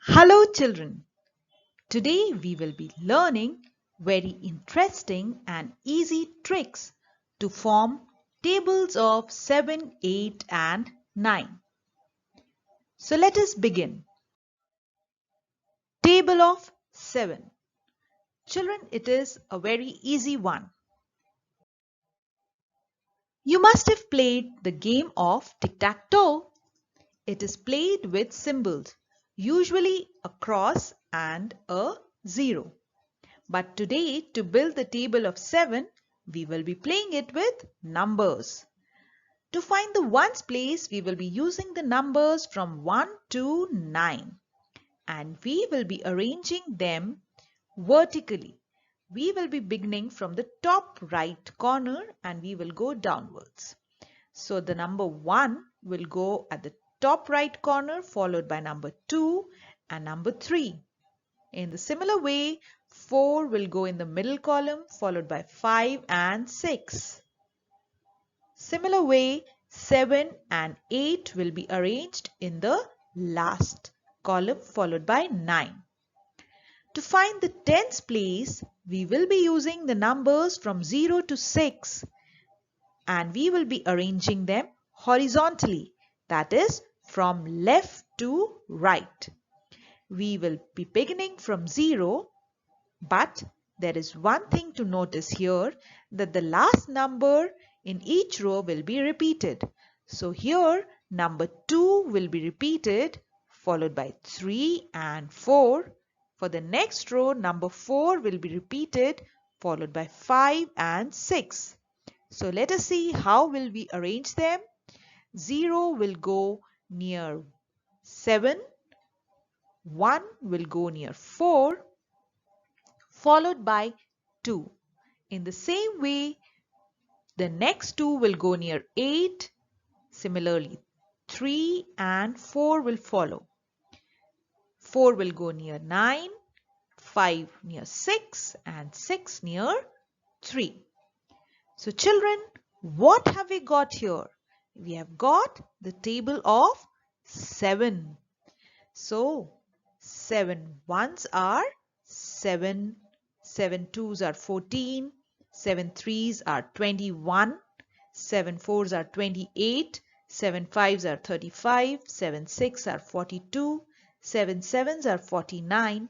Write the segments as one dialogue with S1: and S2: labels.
S1: Hello children. Today we will be learning very interesting and easy tricks to form tables of 7, 8 and 9. So let us begin. Table of 7. Children, it is a very easy one. You must have played the game of tic-tac-toe. It is played with symbols, usually a cross and a 0. But today, to build the table of 7, we will be playing it with numbers. To find the ones place, we will be using the numbers from 1 to 9. And we will be arranging them vertically. We will be beginning from the top right corner and we will go downwards. So the number 1 will go at the top right corner, followed by number 2 and number 3. In the similar way, 4 will go in the middle column, followed by 5 and 6. Similar way, 7 and 8 will be arranged in the last column, followed by 9. To find the tens place, we will be using the numbers from 0 to 6 and we will be arranging them horizontally, that is from left to right. We will be beginning from 0, but there is one thing to notice here, that the last number in each row will be repeated. So here number 2 will be repeated, followed by 3 and 4. For the next row, number 4 will be repeated, followed by 5 and 6. So let us see how will we arrange them. 0 will go near 7, 1 will go near 4, followed by 2. In the same way, the next 2 will go near 8. Similarly, 3 and 4 will follow. 4 will go near 9, 5 near 6 and 6 near 3. So children, what have we got here? We have got the table of 7. So 7 ones are 7, 7 twos are 14, 7 threes are 21, 7 fours are 28, 7 fives are 35, 7 six are 42, 7 sevens are 49,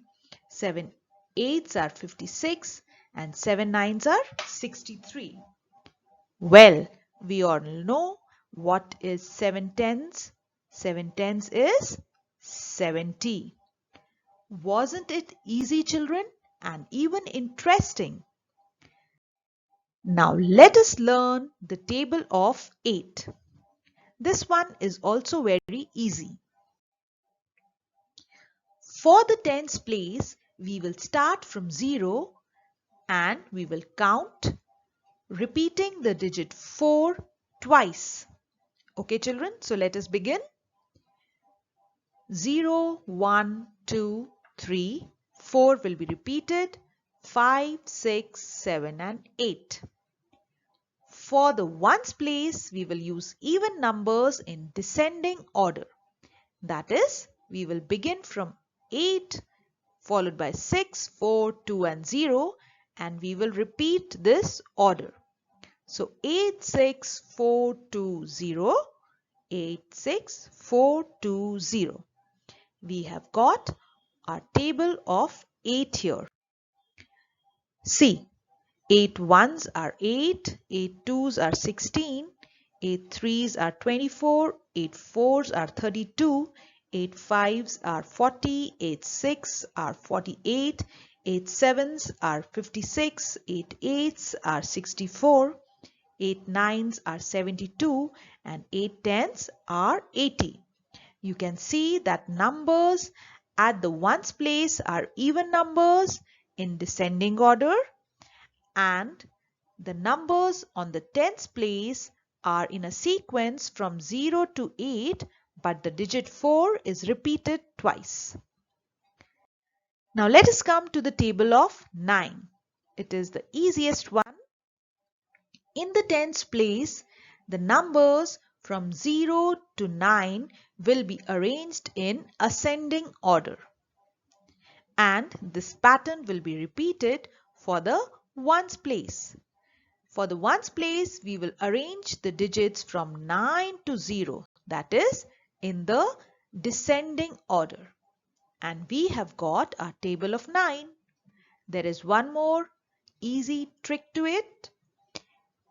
S1: 7 eights are 56 and 7 nines are 63. Well, we all know what is 7 tens. 7 tens is 70. Wasn't it easy, children, and even interesting? Now let us learn the table of 8. This one is also very easy. For the tens place, we will start from 0 and we will count, repeating the digit 4 twice. Okay, children, so let us begin. 0, 1, 2, 3, 4 will be repeated, 5, 6, 7 and 8. For the ones place, we will use even numbers in descending order. That is, we will begin from 8, followed by 6, 4, 2 and 0 and we will repeat this order. So 8, 6, 4, 2, 0, 8, 6, 4, 2, 0. We have got our table of 8 here. See, 8 ones are 8, 8 twos are 16, 8 threes are 24, 8 fours are 32, 8 fives are 40, 8 six are 48, 8 sevens are 56, 8 eights are 64, 8 nines are 72 and 8 tens are 80. You can see that numbers at the ones place are even numbers in descending order and the numbers on the tens place are in a sequence from 0 to 8 but the digit 4 is repeated twice. Now let us come to the table of 9. It is the easiest one. In the tens place, the numbers from 0 to 9 will be arranged in ascending order. and this pattern will be repeated for the ones place. For the ones place, we will arrange the digits from 9 to 0, that is in the descending order. And we have got our table of 9. There is one more easy trick to it.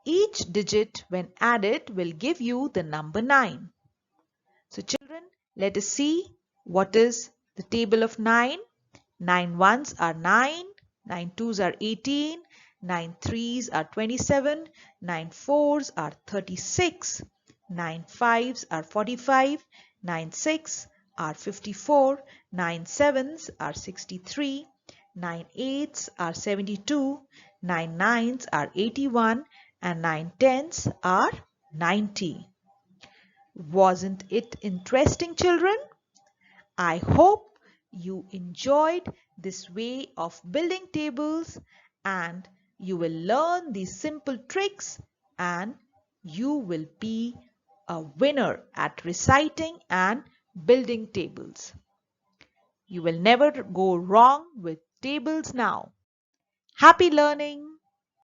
S1: Each digit when added will give you the number 9. So children, let us see what is the table of 9. 9 ones are 9, 9 twos are 18, 9 threes are 27, 9 fours are 36, 9 fives are 45, 9 six are 54, 9 sevens are 63, 9 eights are 72, 9 nines are 81, and 9 tens are 90. Wasn't it interesting, children? I hope you enjoyed this way of building tables and you will learn these simple tricks and you will be a winner at reciting and building tables. You will never go wrong with tables now. Happy learning!